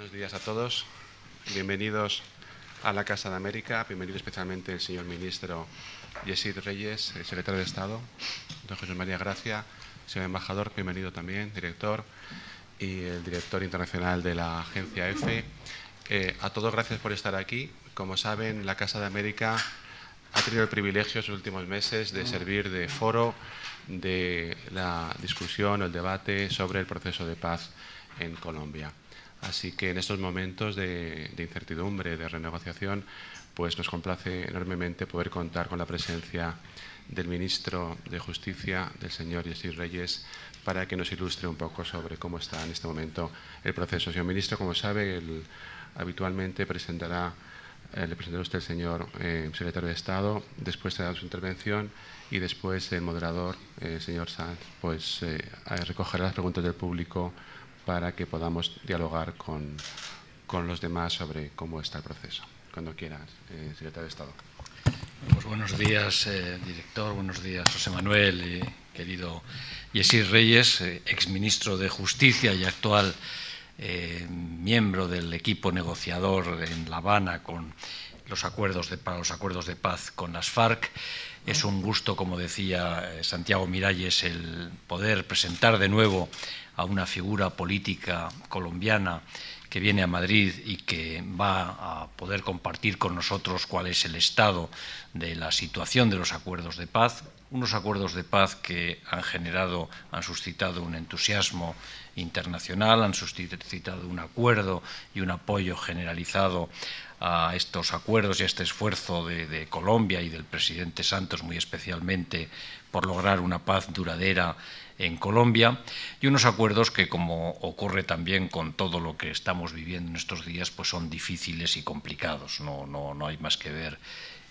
Buenos días a todos. Bienvenidos a la Casa de América. Bienvenido especialmente el señor ministro Yesid Reyes, el secretario de Estado, don Jesús María Gracia, señor embajador, bienvenido también, director, y el director internacional de la agencia EFE. A todos gracias por estar aquí. Como saben, la Casa de América ha tenido el privilegio en los últimos meses de servir de foro de la discusión o el debate sobre el proceso de paz en Colombia. Así que en estos momentos de incertidumbre, de renegociación, pues nos complace enormemente poder contar con la presencia del ministro de Justicia, del señor Yesid Reyes, para que nos ilustre un poco sobre cómo está en este momento el proceso. Señor ministro, como sabe, habitualmente le presentará usted el señor secretario de Estado, después será su intervención y después el moderador, el señor Sanz, pues recogerá las preguntas del público para que podamos dialogar con los demás sobre cómo está el proceso. Cuando quieras, secretario de Estado. Pues buenos días, director, buenos días, José Manuel, querido Yesid Reyes, exministro de Justicia y actual miembro del equipo negociador en La Habana con para los acuerdos de paz con las FARC. Es un gusto, como decía Santiago Miralles, el poder presentar de nuevo a una figura política colombiana que viene a Madrid y que va a poder compartir con nosotros cuál es el estado de la situación de los acuerdos de paz. Unos acuerdos de paz que han suscitado un entusiasmo internacional, han suscitado un acuerdo y un apoyo generalizado a estos acuerdos y a este esfuerzo de Colombia y del presidente Santos muy especialmente por lograr una paz duradera en Colombia, y unos acuerdos que, como ocurre también con todo lo que estamos viviendo en estos días, pues son difíciles y complicados. No hay más que ver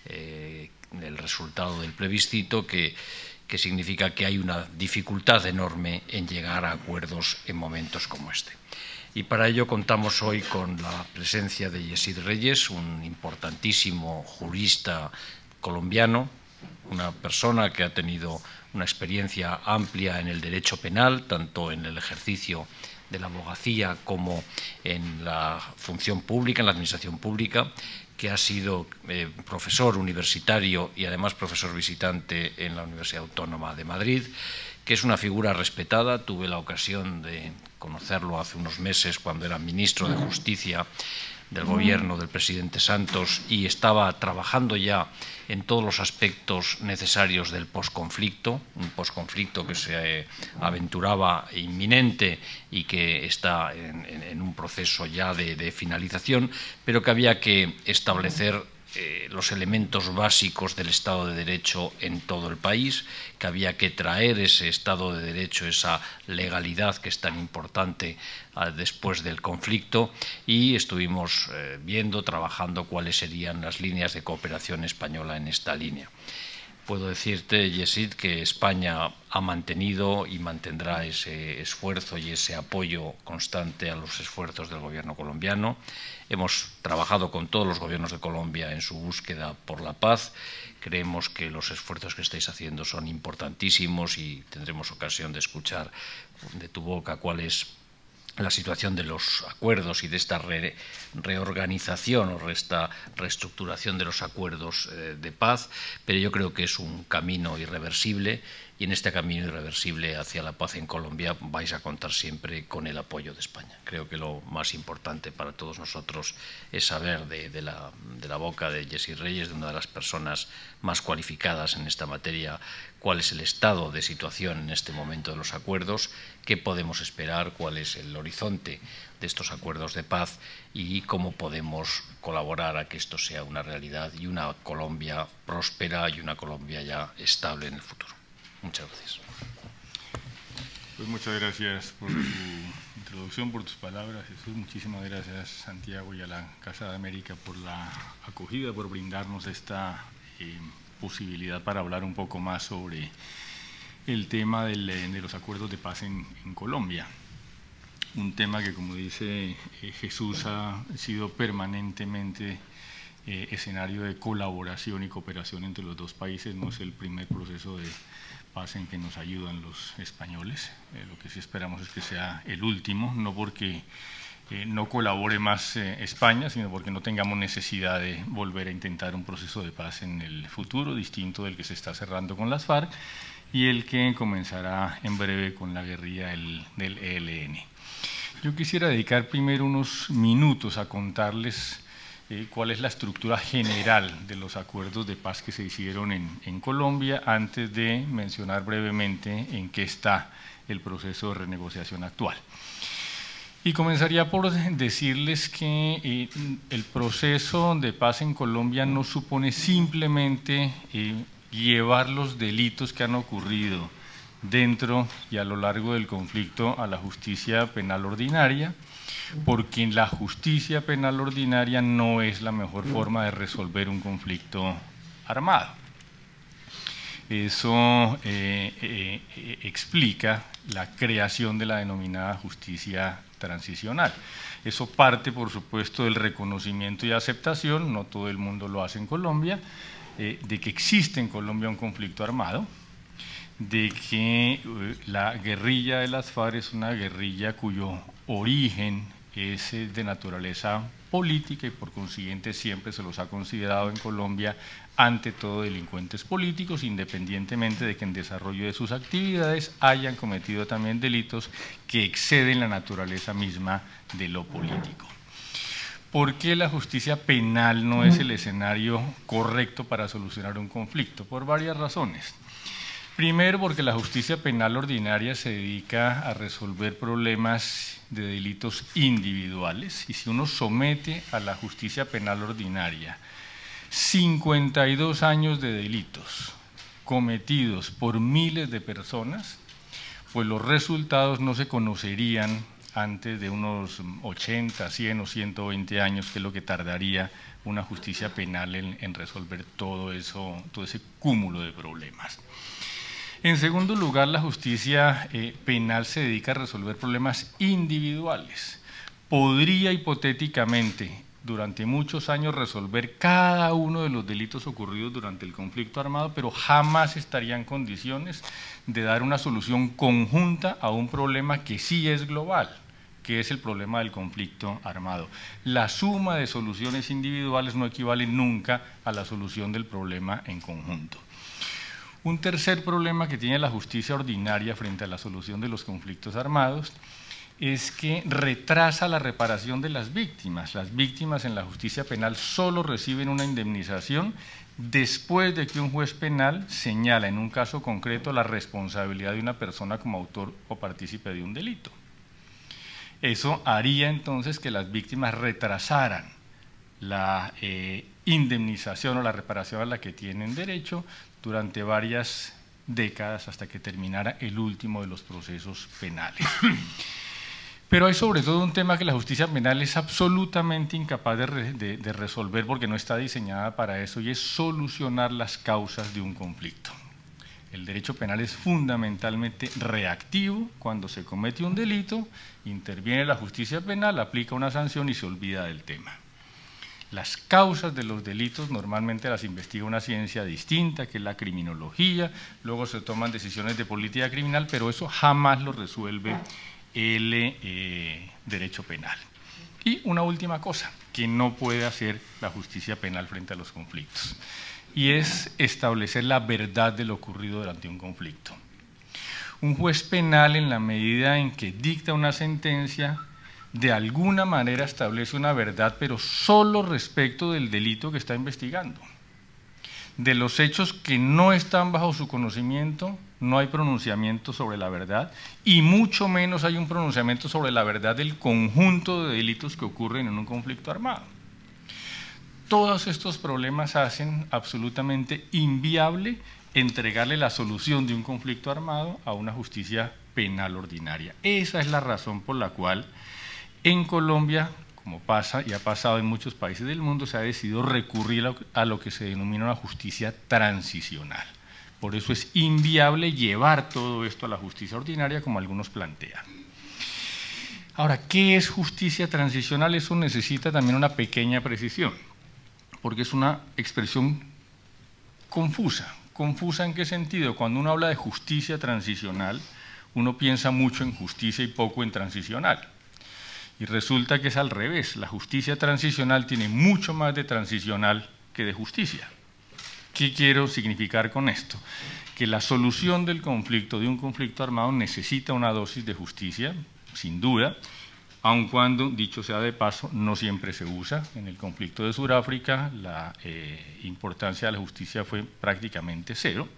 el resultado del plebiscito, que significa que hay una dificultad enorme en llegar a acuerdos en momentos como este. Y para ello contamos hoy con la presencia de Yesid Reyes, un importantísimo jurista colombiano, una persona que ha tenido una experiencia amplia en el derecho penal, tanto en el ejercicio de la abogacía como en la función pública, en la administración pública, que ha sido profesor universitario y además profesor visitante en la Universidad Autónoma de Madrid, que es una figura respetada. Tuve la ocasión de conocerlo hace unos meses cuando era ministro de Justicia del gobierno del presidente Santos y estaba trabajando ya en todos los aspectos necesarios del posconflicto, un posconflicto que se aventuraba inminente y que está en un proceso ya de finalización, pero que había que establecer los elementos básicos del Estado de Derecho en todo el país, que había que traer ese Estado de Derecho, esa legalidad que es tan importante después del conflicto, y estuvimos trabajando cuáles serían las líneas de cooperación española en esta línea. Puedo decirte, Yesid, que España ha mantenido y mantendrá ese esfuerzo y ese apoyo constante a los esfuerzos del gobierno colombiano. Hemos trabajado con todos los gobiernos de Colombia en su búsqueda por la paz. Creemos que los esfuerzos que estáis haciendo son importantísimos y tendremos ocasión de escuchar de tu boca cuál es la situación de los acuerdos y de esta reorganización o esta reestructuración de los acuerdos de paz, pero yo creo que es un camino irreversible, y en este camino irreversible hacia la paz en Colombia vais a contar siempre con el apoyo de España. Creo que lo más importante para todos nosotros es saber de la boca de Yesid Reyes, de una de las personas más cualificadas en esta materia, cuál es el estado de situación en este momento de los acuerdos, qué podemos esperar, cuál es el horizonte de estos acuerdos de paz y cómo podemos colaborar a que esto sea una realidad y una Colombia próspera y una Colombia ya estable en el futuro. Muchas gracias. Pues muchas gracias por tu introducción, por tus palabras, Jesús. Muchísimas gracias, Santiago, y a la Casa de América por la acogida, por brindarnos esta posibilidad para hablar un poco más sobre el tema de los acuerdos de paz en Colombia. Un tema que, como dice Jesús, ha sido permanentemente escenario de colaboración y cooperación entre los dos países. No es el primer proceso de paz en que nos ayudan los españoles. Lo que sí esperamos es que sea el último, no porque no colabore más España, sino porque no tengamos necesidad de volver a intentar un proceso de paz en el futuro, distinto del que se está cerrando con las FARC y el que comenzará en breve con la guerrilla del ELN. Yo quisiera dedicar primero unos minutos a contarles cuál es la estructura general de los acuerdos de paz que se hicieron en Colombia, antes de mencionar brevemente en qué está el proceso de renegociación actual. Y comenzaría por decirles que el proceso de paz en Colombia no supone simplemente llevar los delitos que han ocurrido dentro y a lo largo del conflicto a la justicia penal ordinaria, porque la justicia penal ordinaria no es la mejor forma de resolver un conflicto armado. Eso explica la creación de la denominada justicia transicional. Eso parte, por supuesto, del reconocimiento y aceptación, no todo el mundo lo hace en Colombia, de que existe en Colombia un conflicto armado, de que la guerrilla de las FARC es una guerrilla cuyo origen es de naturaleza política y por consiguiente siempre se los ha considerado en Colombia ante todo delincuentes políticos, independientemente de que en desarrollo de sus actividades hayan cometido también delitos que exceden la naturaleza misma de lo político. ¿Por qué la justicia penal no es el escenario correcto para solucionar un conflicto? Por varias razones. Primero, porque la justicia penal ordinaria se dedica a resolver problemas de delitos individuales, y si uno somete a la justicia penal ordinaria 52 años de delitos cometidos por miles de personas, pues los resultados no se conocerían antes de unos 80, 100 o 120 años, que es lo que tardaría una justicia penal en resolver todo ese cúmulo de problemas. En segundo lugar, la justicia penal se dedica a resolver problemas individuales. Podría hipotéticamente durante muchos años resolver cada uno de los delitos ocurridos durante el conflicto armado, pero jamás estaría en condiciones de dar una solución conjunta a un problema que sí es global, que es el problema del conflicto armado. La suma de soluciones individuales no equivale nunca a la solución del problema en conjunto. Un tercer problema que tiene la justicia ordinaria frente a la solución de los conflictos armados es que retrasa la reparación de las víctimas. Las víctimas en la justicia penal solo reciben una indemnización después de que un juez penal señala en un caso concreto la responsabilidad de una persona como autor o partícipe de un delito. Eso haría entonces que las víctimas retrasaran la indemnización o la reparación a la que tienen derecho durante varias décadas hasta que terminara el último de los procesos penales. Pero hay sobre todo un tema que la justicia penal es absolutamente incapaz de resolver porque no está diseñada para eso, y es solucionar las causas de un conflicto. El derecho penal es fundamentalmente reactivo. Cuando se comete un delito, interviene la justicia penal, aplica una sanción y se olvida del tema. Las causas de los delitos normalmente las investiga una ciencia distinta, que es la criminología, luego se toman decisiones de política criminal, pero eso jamás lo resuelve el derecho penal. Y una última cosa que no puede hacer la justicia penal frente a los conflictos, y es establecer la verdad de lo ocurrido durante un conflicto. Un juez penal, en la medida en que dicta una sentencia, de alguna manera establece una verdad, pero solo respecto del delito que está investigando. De los hechos que no están bajo su conocimiento, no hay pronunciamiento sobre la verdad, y mucho menos hay un pronunciamiento sobre la verdad del conjunto de delitos que ocurren en un conflicto armado. Todos estos problemas hacen absolutamente inviable entregarle la solución de un conflicto armado a una justicia penal ordinaria. Esa es la razón por la cual en Colombia, como pasa y ha pasado en muchos países del mundo, se ha decidido recurrir a lo que se denomina una justicia transicional. Por eso es inviable llevar todo esto a la justicia ordinaria, como algunos plantean. Ahora, ¿qué es justicia transicional? Eso necesita también una pequeña precisión, porque es una expresión confusa. ¿Confusa en qué sentido? Cuando uno habla de justicia transicional, uno piensa mucho en justicia y poco en transicional. Y resulta que es al revés, la justicia transicional tiene mucho más de transicional que de justicia. ¿Qué quiero significar con esto? Que la solución del conflicto, de un conflicto armado, necesita una dosis de justicia, sin duda, aun cuando, dicho sea de paso, no siempre se usa. En el conflicto de Sudáfrica la importancia de la justicia fue prácticamente cero.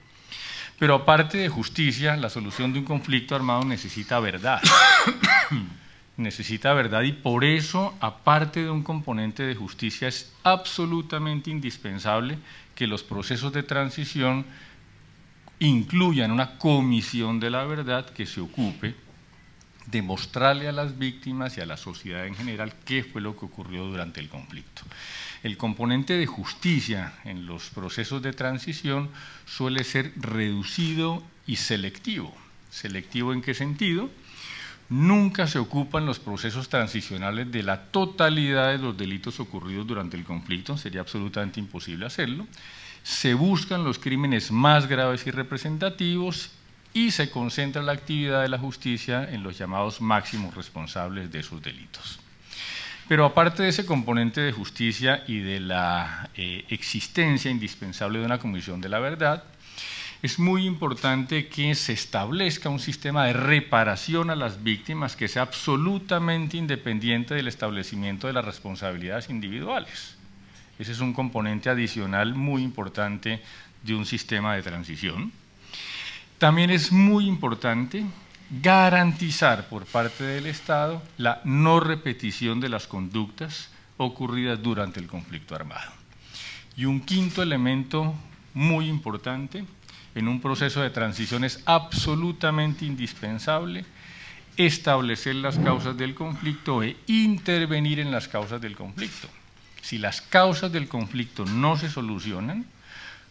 Pero aparte de justicia, la solución de un conflicto armado necesita verdad. Necesita verdad y por eso, aparte de un componente de justicia, es absolutamente indispensable que los procesos de transición incluyan una comisión de la verdad que se ocupe de mostrarle a las víctimas y a la sociedad en general qué fue lo que ocurrió durante el conflicto. El componente de justicia en los procesos de transición suele ser reducido y selectivo. ¿Selectivo en qué sentido? Nunca se ocupan los procesos transicionales de la totalidad de los delitos ocurridos durante el conflicto, sería absolutamente imposible hacerlo. Se buscan los crímenes más graves y representativos y se concentra la actividad de la justicia en los llamados máximos responsables de esos delitos. Pero aparte de ese componente de justicia y de la existencia indispensable de una comisión de la verdad, es muy importante que se establezca un sistema de reparación a las víctimas que sea absolutamente independiente del establecimiento de las responsabilidades individuales. Ese es un componente adicional muy importante de un sistema de transición. También es muy importante garantizar por parte del Estado la no repetición de las conductas ocurridas durante el conflicto armado. Y un quinto elemento muy importante en un proceso de transición es absolutamente indispensable establecer las causas del conflicto e intervenir en las causas del conflicto. Si las causas del conflicto no se solucionan,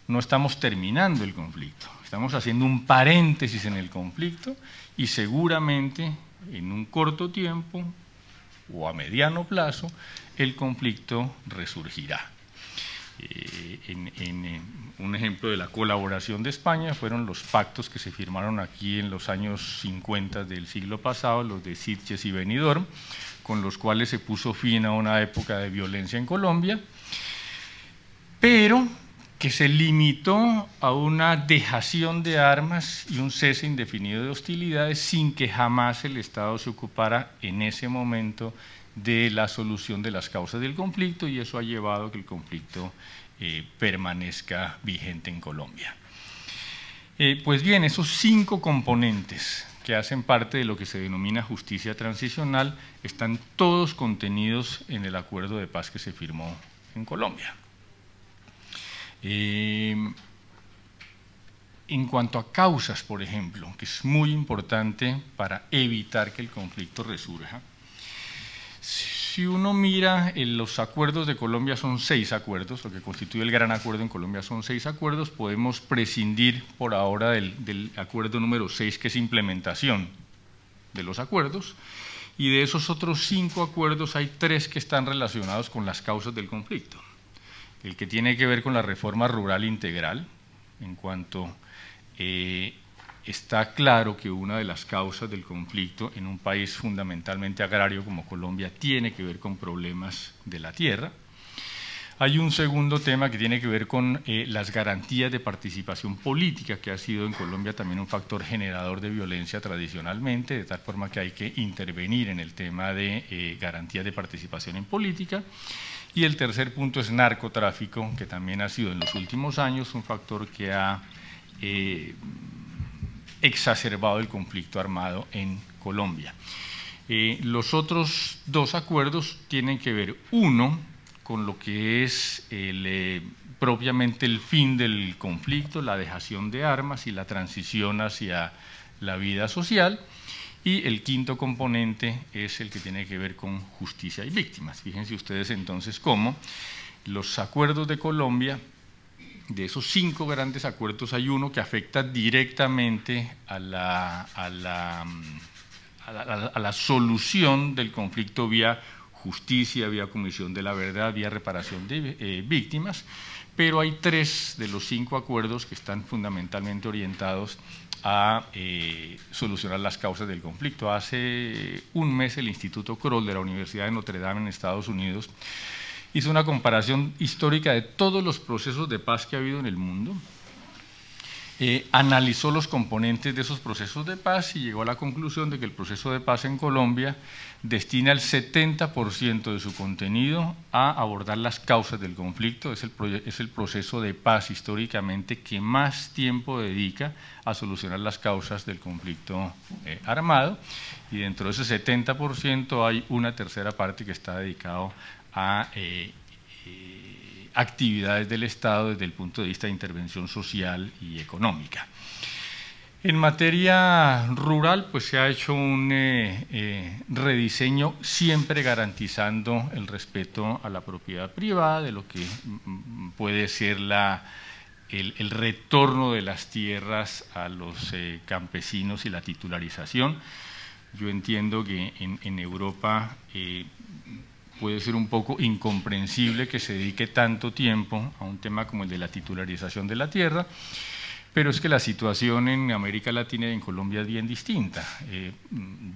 no estamos terminando el conflicto, estamos haciendo un paréntesis en el conflicto y seguramente en un corto tiempo o a mediano plazo el conflicto resurgirá. Un ejemplo de la colaboración de España fueron los pactos que se firmaron aquí en los años 50 del siglo pasado, los de Sitges y Benidorm, con los cuales se puso fin a una época de violencia en Colombia, pero que se limitó a una dejación de armas y un cese indefinido de hostilidades sin que jamás el Estado se ocupara en ese momento de la solución de las causas del conflicto, y eso ha llevado a que el conflicto permanezca vigente en Colombia. Pues bien, esos 5 componentes que hacen parte de lo que se denomina justicia transicional están todos contenidos en el acuerdo de paz que se firmó en Colombia. En cuanto a causas, por ejemplo, que es muy importante para evitar que el conflicto resurja, si uno mira los acuerdos de Colombia, son 6 acuerdos, lo que constituye el gran acuerdo en Colombia son 6 acuerdos, podemos prescindir por ahora del acuerdo número 6, que es implementación de los acuerdos, y de esos otros 5 acuerdos hay 3 que están relacionados con las causas del conflicto. El que tiene que ver con la reforma rural integral, en cuanto está claro que una de las causas del conflicto en un país fundamentalmente agrario como Colombia tiene que ver con problemas de la tierra. Hay un segundo tema que tiene que ver con las garantías de participación política, que ha sido en Colombia también un factor generador de violencia tradicionalmente, de tal forma que hay que intervenir en el tema de garantías de participación en política. Y el tercer punto es narcotráfico, que también ha sido en los últimos años un factor que ha exacerbado el conflicto armado en Colombia. Los otros 2 acuerdos tienen que ver, uno, con lo que es propiamente el fin del conflicto, la dejación de armas y la transición hacia la vida social, y el quinto componente es el que tiene que ver con justicia y víctimas. Fíjense ustedes entonces cómo los acuerdos de Colombia, de esos 5 grandes acuerdos, hay uno que afecta directamente a la solución del conflicto vía justicia, vía comisión de la verdad, vía reparación de víctimas, pero hay 3 de los 5 acuerdos que están fundamentalmente orientados a solucionar las causas del conflicto. Hace un mes el Instituto Kroll de la Universidad de Notre Dame en Estados Unidos hizo una comparación histórica de todos los procesos de paz que ha habido en el mundo, analizó los componentes de esos procesos de paz y llegó a la conclusión de que el proceso de paz en Colombia destina el 70% de su contenido a abordar las causas del conflicto. Es el proceso de paz históricamente que más tiempo dedica a solucionar las causas del conflicto armado, y dentro de ese 70% hay una tercera parte que está dedicado a actividades del Estado desde el punto de vista de intervención social y económica. En materia rural, pues se ha hecho un rediseño siempre garantizando el respeto a la propiedad privada, de lo que puede ser el retorno de las tierras a los campesinos y la titularización. Yo entiendo que en Europa puede ser un poco incomprensible que se dedique tanto tiempo a un tema como el de la titularización de la tierra, pero es que la situación en América Latina y en Colombia es bien distinta.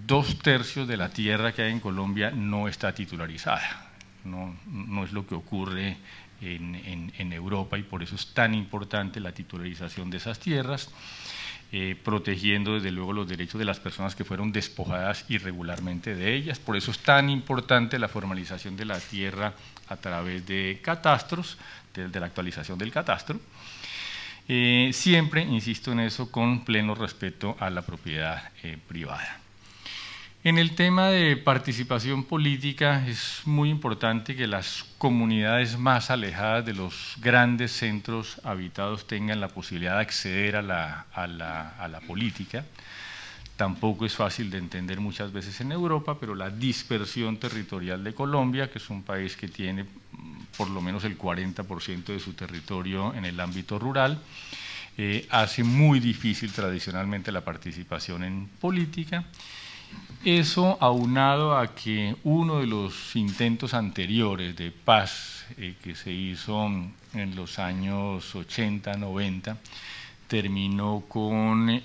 2/3 de la tierra que hay en Colombia no está titularizada, no es lo que ocurre en Europa, y por eso es tan importante la titularización de esas tierras, protegiendo desde luego los derechos de las personas que fueron despojadas irregularmente de ellas. Por eso es tan importante la formalización de la tierra a través de catastros, de la actualización del catastro. Siempre, insisto en eso, con pleno respeto a la propiedad privada. En el tema de participación política es muy importante que las comunidades más alejadas de los grandes centros habitados tengan la posibilidad de acceder a la política. Tampoco es fácil de entender muchas veces en Europa, pero la dispersión territorial de Colombia, que es un país que tiene por lo menos el 40% de su territorio en el ámbito rural, hace muy difícil tradicionalmente la participación en política. Eso aunado a que uno de los intentos anteriores de paz que se hizo en los años 80, 90, terminó con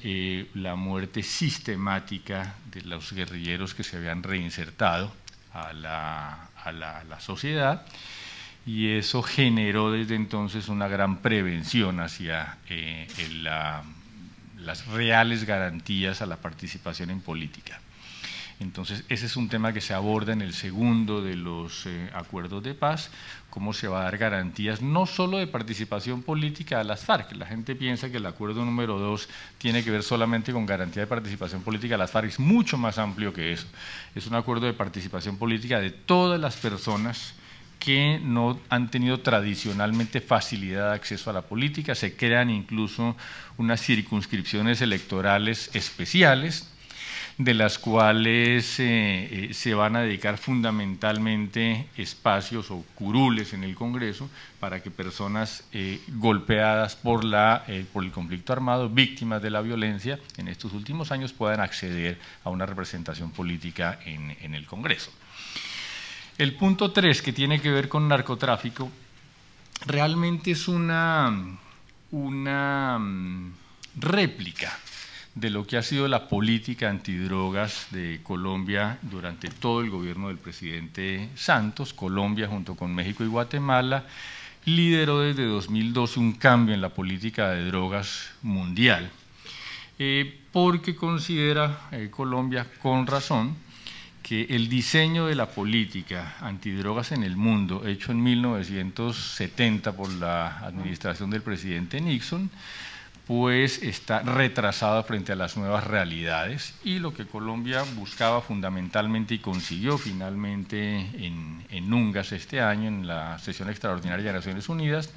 la muerte sistemática de los guerrilleros que se habían reinsertado a la sociedad, y eso generó desde entonces una gran prevención hacia las reales garantías a la participación en política. Entonces, ese es un tema que se aborda en el segundo de los acuerdos de paz, cómo se va a dar garantías no solo de participación política a las FARC. La gente piensa que el acuerdo número 2 tiene que ver solamente con garantía de participación política a las FARC, es mucho más amplio que eso. Es un acuerdo de participación política de todas las personas que no han tenido tradicionalmente facilidad de acceso a la política. Se crean incluso unas circunscripciones electorales especiales, de las cuales se van a dedicar fundamentalmente espacios o curules en el Congreso para que personas golpeadas por el conflicto armado, víctimas de la violencia en estos últimos años, puedan acceder a una representación política en el Congreso. El punto 3, que tiene que ver con narcotráfico, realmente es una réplica de lo que ha sido la política antidrogas de Colombia durante todo el gobierno del presidente Santos. Colombia, junto con México y Guatemala, lideró desde 2012 un cambio en la política de drogas mundial, porque considera Colombia, con razón, que el diseño de la política antidrogas en el mundo, hecho en 1970 por la administración del presidente Nixon, pues está retrasada frente a las nuevas realidades, y lo que Colombia buscaba fundamentalmente y consiguió finalmente en UNGAS este año, en la sesión extraordinaria de Naciones Unidas,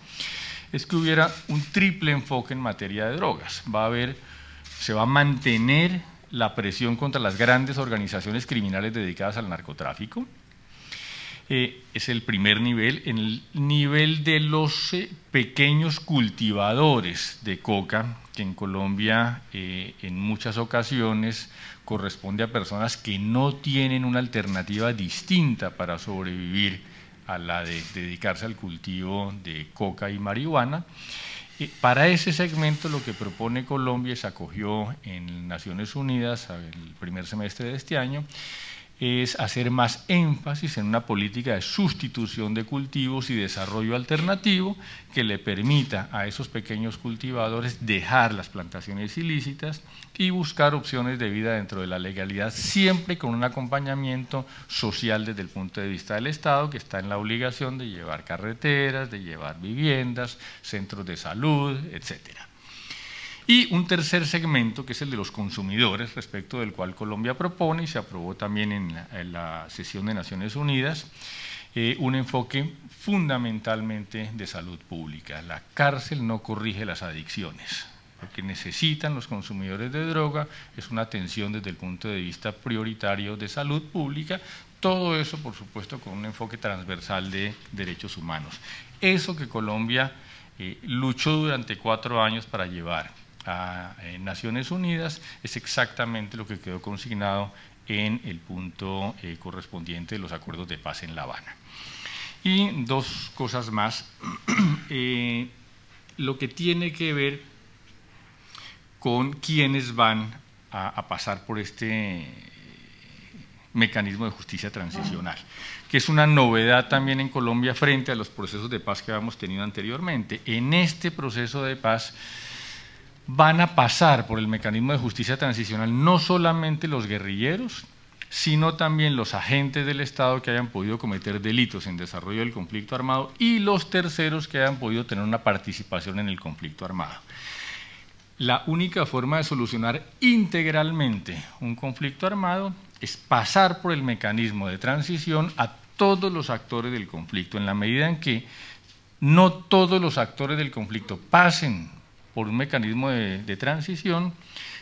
es que hubiera un triple enfoque en materia de drogas. Se va a mantener la presión contra las grandes organizaciones criminales dedicadas al narcotráfico. es el primer nivel. En el nivel de los pequeños cultivadores de coca, que en Colombia en muchas ocasiones corresponde a personas que no tienen una alternativa distinta para sobrevivir a la de dedicarse al cultivo de coca y marihuana. Para ese segmento lo que propone Colombia, se acogió en Naciones Unidas el primer semestre de este año, es hacer más énfasis en una política de sustitución de cultivos y desarrollo alternativo que le permita a esos pequeños cultivadores dejar las plantaciones ilícitas y buscar opciones de vida dentro de la legalidad, siempre con un acompañamiento social desde el punto de vista del Estado, que está en la obligación de llevar carreteras, de llevar viviendas, centros de salud, etcétera. Y un tercer segmento, que es el de los consumidores, respecto del cual Colombia propone, y se aprobó también en la sesión de Naciones Unidas, un enfoque fundamentalmente de salud pública. La cárcel no corrige las adicciones. Lo que necesitan los consumidores de droga es una atención desde el punto de vista prioritario de salud pública, todo eso, por supuesto, con un enfoque transversal de derechos humanos. Eso que Colombia luchó durante 4 años para llevar a Naciones Unidas es exactamente lo que quedó consignado en el punto correspondiente de los acuerdos de paz en La Habana. Y dos cosas más, lo que tiene que ver con quienes van a pasar por este mecanismo de justicia transicional, que es una novedad también en Colombia frente a los procesos de paz que habíamos tenido anteriormente. En este proceso de paz van a pasar por el mecanismo de justicia transicional no solamente los guerrilleros, sino también los agentes del Estado que hayan podido cometer delitos en desarrollo del conflicto armado y los terceros que hayan podido tener una participación en el conflicto armado. La única forma de solucionar integralmente un conflicto armado es pasar por el mecanismo de transición a todos los actores del conflicto. En la medida en que no todos los actores del conflicto pasen por un mecanismo de transición,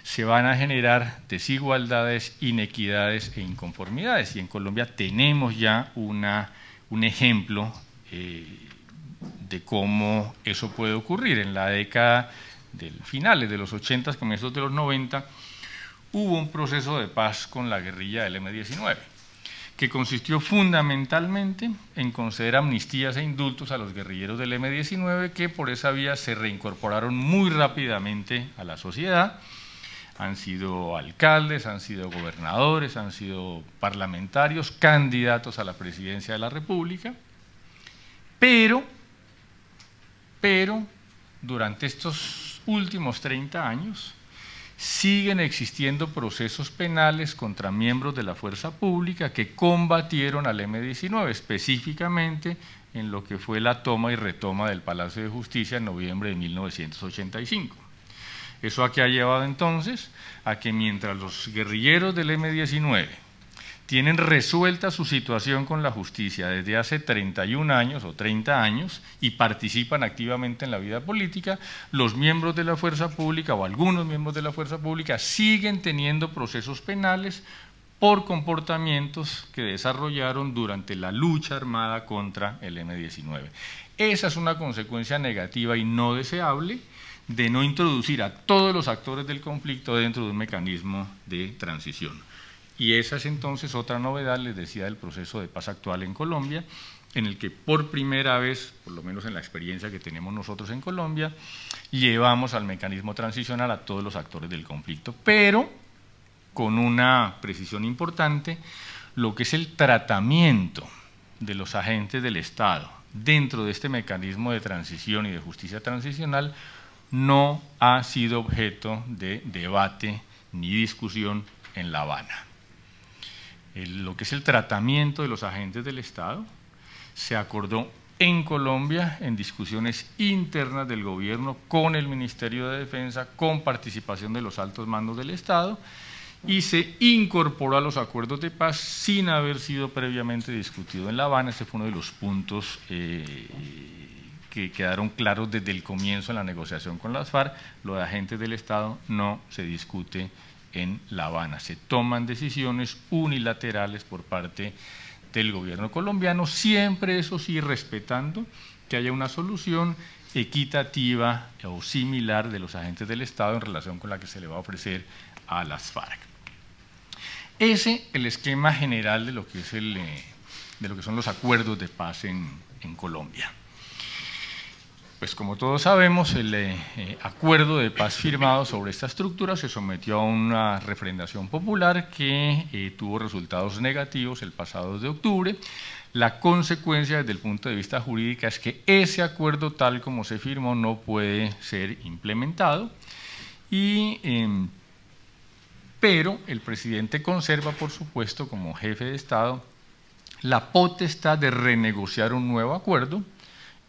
se van a generar desigualdades, inequidades e inconformidades. Y en Colombia tenemos ya un ejemplo de cómo eso puede ocurrir. En la década de finales de los 80, comienzos de los 90, hubo un proceso de paz con la guerrilla del M-19, que consistió fundamentalmente en conceder amnistías e indultos a los guerrilleros del M-19 que por esa vía se reincorporaron muy rápidamente a la sociedad. Han sido alcaldes, han sido gobernadores, han sido parlamentarios, candidatos a la presidencia de la República, pero durante estos últimos 30 años siguen existiendo procesos penales contra miembros de la fuerza pública que combatieron al M-19, específicamente en lo que fue la toma y retoma del Palacio de Justicia en noviembre de 1985. ¿Eso a qué ha llevado entonces? A que mientras los guerrilleros del M-19 tienen resuelta su situación con la justicia desde hace 31 años o 30 años y participan activamente en la vida política, los miembros de la fuerza pública o algunos miembros de la fuerza pública siguen teniendo procesos penales por comportamientos que desarrollaron durante la lucha armada contra el M-19. Esa es una consecuencia negativa y no deseable de no introducir a todos los actores del conflicto dentro de un mecanismo de transición. Y esa es entonces otra novedad, les decía, del proceso de paz actual en Colombia, en el que por primera vez, por lo menos en la experiencia que tenemos nosotros en Colombia, llevamos al mecanismo transicional a todos los actores del conflicto, pero con una precisión importante, lo que es el tratamiento de los agentes del Estado dentro de este mecanismo de transición y de justicia transicional no ha sido objeto de debate ni discusión en La Habana. Lo que es el tratamiento de los agentes del Estado se acordó en Colombia en discusiones internas del gobierno con el Ministerio de Defensa, con participación de los altos mandos del Estado, y se incorporó a los acuerdos de paz sin haber sido previamente discutido en La Habana. Ese fue uno de los puntos que quedaron claros desde el comienzo en la negociación con las FARC. Lo de agentes del Estado no se discute en La Habana, se toman decisiones unilaterales por parte del gobierno colombiano, siempre eso sí respetando que haya una solución equitativa o similar de los agentes del Estado en relación con la que se le va a ofrecer a las FARC. Ese el esquema general de lo que es de lo que son los acuerdos de paz en Colombia. Pues como todos sabemos, el acuerdo de paz firmado sobre esta estructura se sometió a una referendación popular que tuvo resultados negativos el pasado 2 de octubre. La consecuencia desde el punto de vista jurídico es que ese acuerdo tal como se firmó no puede ser implementado, pero el presidente conserva, por supuesto, como jefe de Estado, la potestad de renegociar un nuevo acuerdo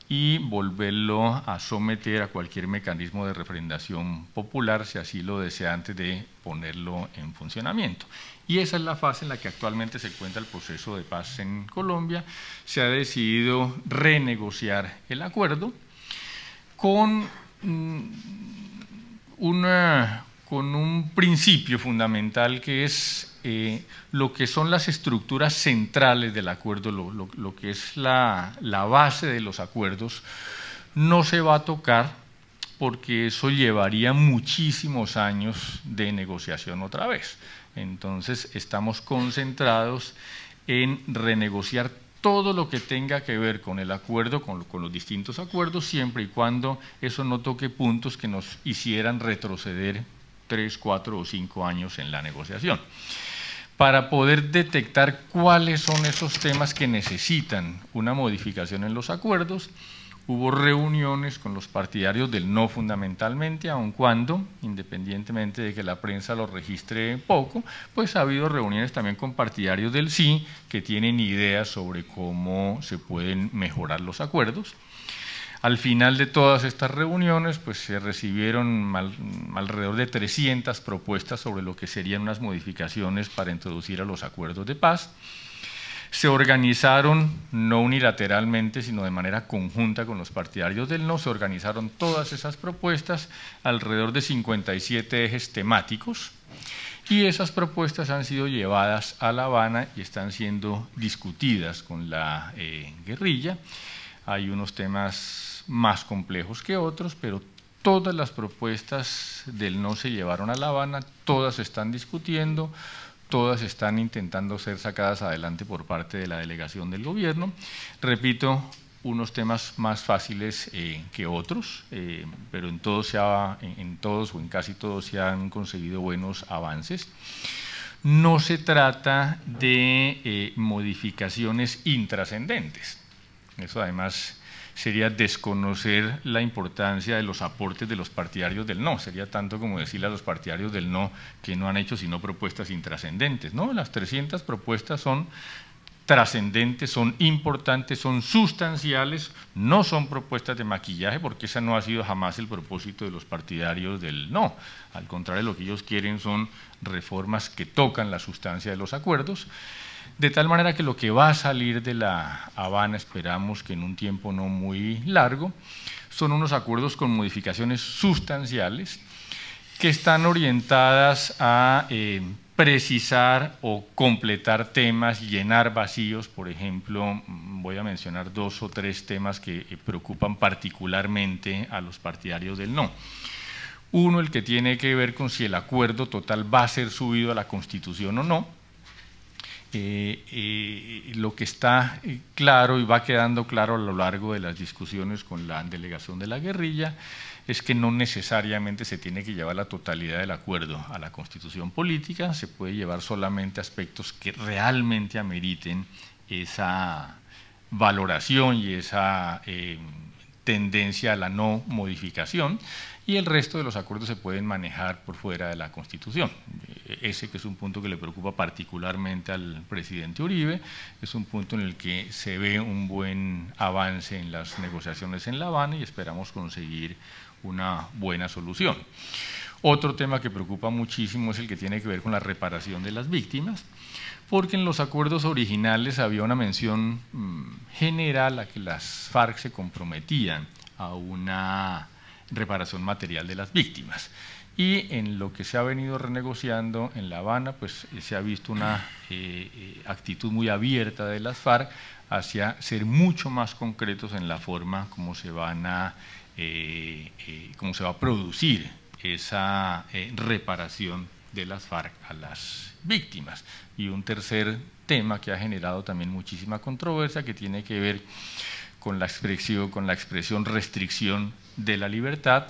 y volverlo a someter a cualquier mecanismo de referendación popular, si así lo desea, antes de ponerlo en funcionamiento. Y esa es la fase en la que actualmente se encuentra el proceso de paz en Colombia. Se ha decidido renegociar el acuerdo con un principio fundamental que es lo que son las estructuras centrales del acuerdo, lo que es la base de los acuerdos, no se va a tocar porque eso llevaría muchísimos años de negociación otra vez. Entonces estamos concentrados en renegociar todo lo que tenga que ver con el acuerdo, con los distintos acuerdos, siempre y cuando eso no toque puntos que nos hicieran retroceder 3, 4 o 5 años en la negociación. Para poder detectar cuáles son esos temas que necesitan una modificación en los acuerdos, hubo reuniones con los partidarios del no fundamentalmente, aun cuando, independientemente de que la prensa lo registre poco, pues ha habido reuniones también con partidarios del sí, que tienen ideas sobre cómo se pueden mejorar los acuerdos. Al final de todas estas reuniones, pues se recibieron alrededor de 300 propuestas sobre lo que serían unas modificaciones para introducir a los acuerdos de paz. Se organizaron, no unilateralmente, sino de manera conjunta con los partidarios del no, se organizaron todas esas propuestas alrededor de 57 ejes temáticos, y esas propuestas han sido llevadas a La Habana y están siendo discutidas con la guerrilla. Hay unos temas más complejos que otros, pero todas las propuestas del no se llevaron a La Habana, todas se están discutiendo, todas están intentando ser sacadas adelante por parte de la delegación del gobierno. Repito, unos temas más fáciles que otros, pero en todos o en casi todos se han conseguido buenos avances. No se trata de modificaciones intrascendentes. Eso además sería desconocer la importancia de los aportes de los partidarios del no. Sería tanto como decirle a los partidarios del no que no han hecho sino propuestas intrascendentes. No, las 300 propuestas son trascendentes, son importantes, son sustanciales, no son propuestas de maquillaje, porque ese no ha sido jamás el propósito de los partidarios del no. Al contrario, lo que ellos quieren son reformas que tocan la sustancia de los acuerdos, de tal manera que lo que va a salir de La Habana, esperamos que en un tiempo no muy largo, son unos acuerdos con modificaciones sustanciales que están orientadas a precisar o completar temas, llenar vacíos. Por ejemplo, voy a mencionar 2 o 3 temas que preocupan particularmente a los partidarios del no. Uno, el que tiene que ver con si el acuerdo total va a ser subido a la Constitución o no. Lo que está claro y va quedando claro a lo largo de las discusiones con la delegación de la guerrilla es que no necesariamente se tiene que llevar la totalidad del acuerdo a la Constitución política, se puede llevar solamente aspectos que realmente ameriten esa valoración y esa tendencia a la no modificación, y el resto de los acuerdos se pueden manejar por fuera de la Constitución. Ese que es un punto que le preocupa particularmente al presidente Uribe, es un punto en el que se ve un buen avance en las negociaciones en La Habana y esperamos conseguir una buena solución. Otro tema que preocupa muchísimo es el que tiene que ver con la reparación de las víctimas, porque en los acuerdos originales había una mención general a que las FARC se comprometían a una reparación material de las víctimas. y en lo que se ha venido renegociando en La Habana, pues se ha visto una actitud muy abierta de las FARC hacia ser mucho más concretos en la forma como se va a producir esa reparación de las FARC a las víctimas. Y un tercer tema que ha generado también muchísima controversia, que tiene que ver con la expresión restricción de la libertad,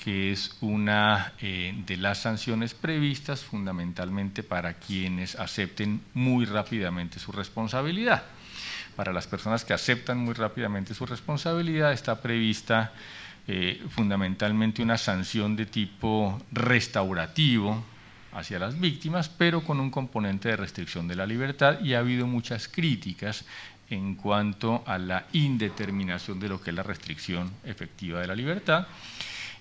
que es una de las sanciones previstas fundamentalmente para quienes acepten muy rápidamente su responsabilidad. Para las personas que aceptan muy rápidamente su responsabilidad está prevista fundamentalmente una sanción de tipo restaurativo hacia las víctimas, pero con un componente de restricción de la libertad, y ha habido muchas críticas en cuanto a la indeterminación de lo que es la restricción efectiva de la libertad.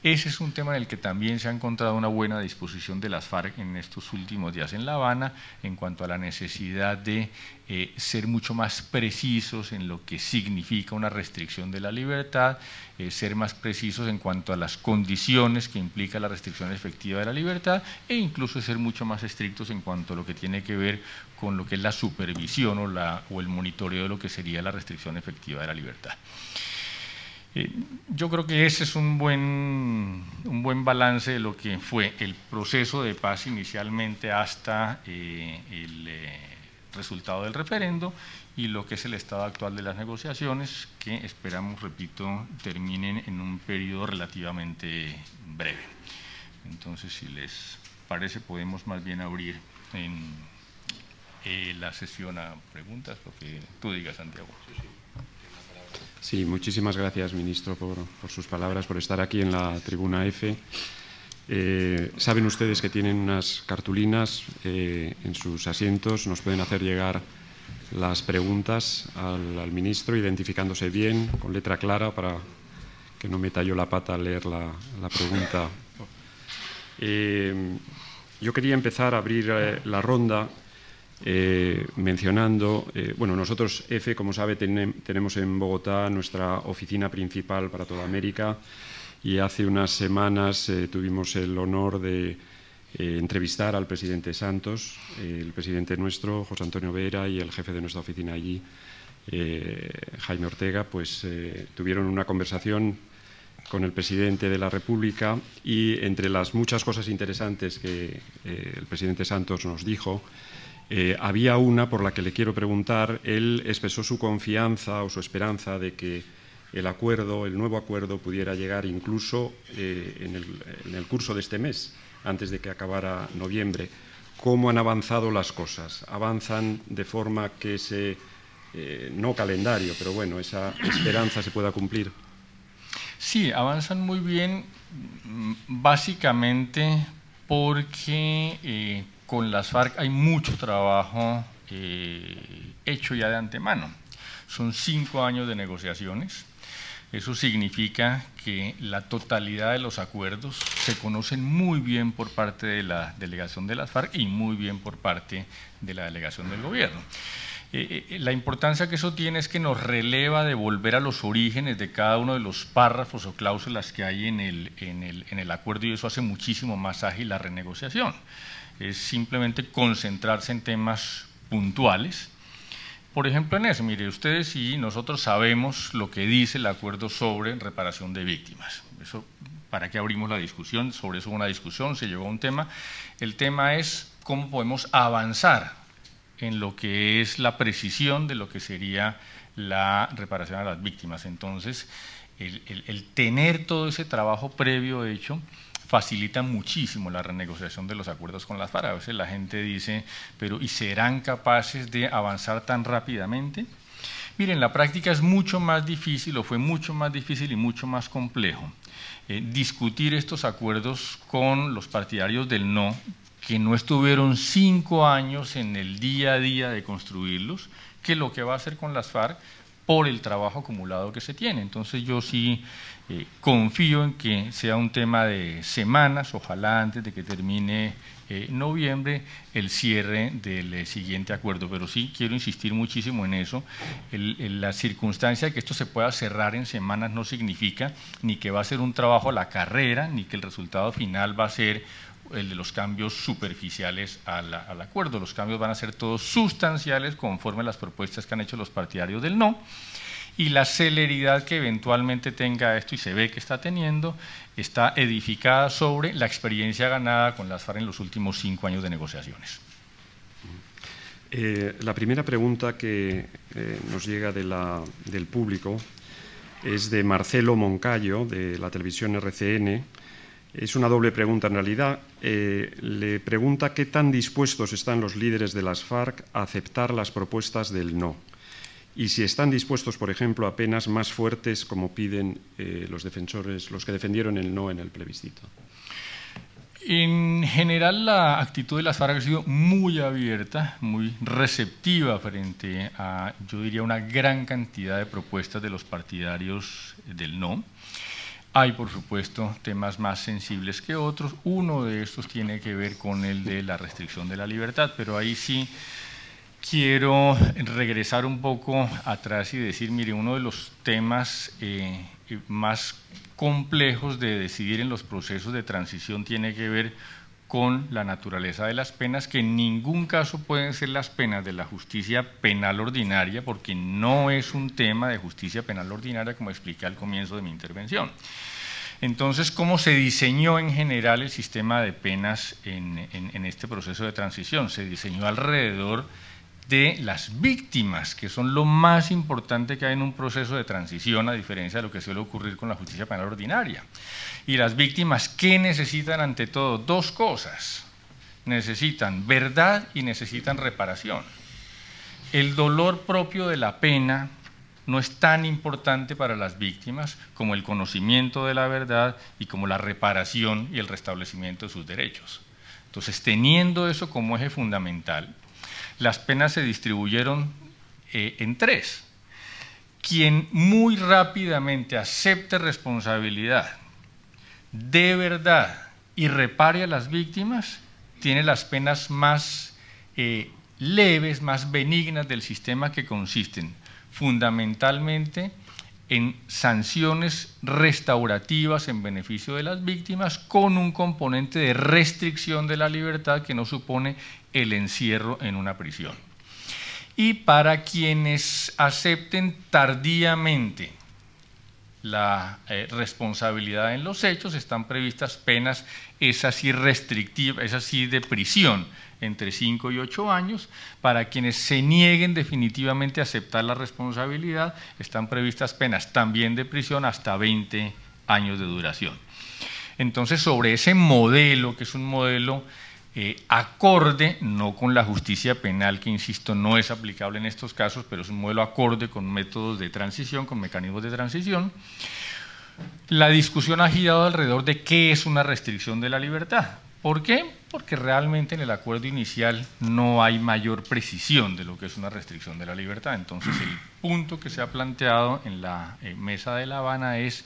Ese es un tema en el que también se ha encontrado una buena disposición de las FARC en estos últimos días en La Habana, en cuanto a la necesidad de ser mucho más precisos en lo que significa una restricción de la libertad, ser más precisos en cuanto a las condiciones que implica la restricción efectiva de la libertad, e incluso ser mucho más estrictos en cuanto a lo que tiene que ver con lo que es la supervisión o el monitoreo de lo que sería la restricción efectiva de la libertad. Yo creo que ese es un buen balance de lo que fue el proceso de paz inicialmente hasta el resultado del referendo y lo que es el estado actual de las negociaciones, que esperamos, repito, terminen en un periodo relativamente breve. Entonces, si les parece, podemos más bien abrir en la sesión a preguntas, lo que tú digas, Santiago. Sí, muchísimas gracias, ministro, por sus palabras, por estar aquí en la tribuna F. Saben ustedes que tienen unas cartulinas en sus asientos, nos pueden hacer llegar las preguntas al ministro, identificándose bien, con letra clara, para que no meta yo la pata al leer la pregunta. Yo quería empezar a abrir la ronda mencionando, bueno, nosotros, EFE, como sabe, tenemos en Bogotá nuestra oficina principal para toda América, y hace unas semanas tuvimos el honor de entrevistar al presidente Santos, el presidente nuestro, José Antonio Vera, y el jefe de nuestra oficina allí, Jaime Ortega, pues tuvieron una conversación con el presidente de la República, y entre las muchas cosas interesantes que el presidente Santos nos dijo, había una por la que le quiero preguntar. Él expresó su confianza o su esperanza de que el nuevo acuerdo pudiera llegar incluso en el curso de este mes, antes de que acabara noviembre. ¿Cómo han avanzado las cosas? ¿Avanzan de forma que no calendario, pero bueno, esa esperanza se pueda cumplir? Sí, avanzan muy bien, básicamente porque con las FARC hay mucho trabajo hecho ya de antemano. Son 5 años de negociaciones. Eso significa que la totalidad de los acuerdos se conocen muy bien por parte de la delegación de las FARC y muy bien por parte de la delegación del gobierno. La importancia que eso tiene es que nos releva de volver a los orígenes de cada uno de los párrafos o cláusulas que hay en el acuerdo, y eso hace muchísimo más ágil la renegociación. Es simplemente concentrarse en temas puntuales. Por ejemplo, en eso, mire, ustedes y nosotros sabemos lo que dice el acuerdo sobre reparación de víctimas. Eso, ¿para qué abrimos la discusión? Sobre eso hubo una discusión, se llegó a un tema. El tema es cómo podemos avanzar en lo que es la precisión de lo que sería la reparación a las víctimas. Entonces, el tener todo ese trabajo previo hecho facilita muchísimo la renegociación de los acuerdos con las FARC. A veces la gente dice, pero ¿y serán capaces de avanzar tan rápidamente? Miren, la práctica es mucho más difícil, o fue mucho más difícil y mucho más complejo discutir estos acuerdos con los partidarios del no, que no estuvieron 5 años en el día a día de construirlos, que lo que va a hacer con las FARC, por el trabajo acumulado que se tiene. Entonces yo sí confío en que sea un tema de semanas, ojalá antes de que termine noviembre, el cierre del siguiente acuerdo, pero sí quiero insistir muchísimo en eso. La circunstancia de que esto se pueda cerrar en semanas no significa ni que va a ser un trabajo a la carrera, ni que el resultado final va a ser el de los cambios superficiales al acuerdo. Los cambios van a ser todos sustanciales conforme a las propuestas que han hecho los partidarios del no, y la celeridad que eventualmente tenga esto, y se ve que está teniendo, está edificada sobre la experiencia ganada con las FARC en los últimos 5 años de negociaciones. La primera pregunta que nos llega del público es de Marcelo Moncayo, de la televisión RCN. Es una doble pregunta en realidad. Le pregunta qué tan dispuestos están los líderes de las FARC a aceptar las propuestas del no. Y si están dispuestos, por ejemplo, a penas más fuertes como piden los defensores, los que defendieron el no en el plebiscito. En general, la actitud de las FARC ha sido muy abierta, muy receptiva frente a, yo diría, una gran cantidad de propuestas de los partidarios del no. Hay, por supuesto, temas más sensibles que otros. Uno de estos tiene que ver con el de la restricción de la libertad, pero ahí sí quiero regresar un poco atrás y decir, mire, uno de los temas más complejos de decidir en los procesos de transición tiene que ver con la naturaleza de las penas, que en ningún caso pueden ser las penas de la justicia penal ordinaria, porque no es un tema de justicia penal ordinaria, como expliqué al comienzo de mi intervención. Entonces, ¿cómo se diseñó en general el sistema de penas en este proceso de transición? Se diseñó alrededor de las víctimas, que son lo más importante que hay en un proceso de transición, a diferencia de lo que suele ocurrir con la justicia penal ordinaria. Y las víctimas, ¿qué necesitan ante todo? 2 cosas. Necesitan verdad y necesitan reparación. El dolor propio de la pena no es tan importante para las víctimas como el conocimiento de la verdad y como la reparación y el restablecimiento de sus derechos. Entonces, teniendo eso como eje fundamental, las penas se distribuyeron en 3. Quien muy rápidamente acepte responsabilidad, de verdad y repare a las víctimas, tiene las penas más leves, más benignas del sistema, que consisten fundamentalmente en sanciones restaurativas en beneficio de las víctimas, con un componente de restricción de la libertad que no supone el encierro en una prisión. Y para quienes acepten tardíamente la responsabilidad en los hechos, están previstas penas, esas sí restrictivas, esas sí de prisión, entre 5 y 8 años. Para quienes se nieguen definitivamente a aceptar la responsabilidad, están previstas penas también de prisión hasta 20 años de duración. Entonces, sobre ese modelo, que es un modelo acorde, no con la justicia penal, que insisto, no es aplicable en estos casos, pero es un modelo acorde con métodos de transición, con mecanismos de transición, la discusión ha girado alrededor de qué es una restricción de la libertad. ¿Por qué? Porque realmente en el acuerdo inicial no hay mayor precisión de lo que es una restricción de la libertad. Entonces, el punto que se ha planteado en la mesa de La Habana es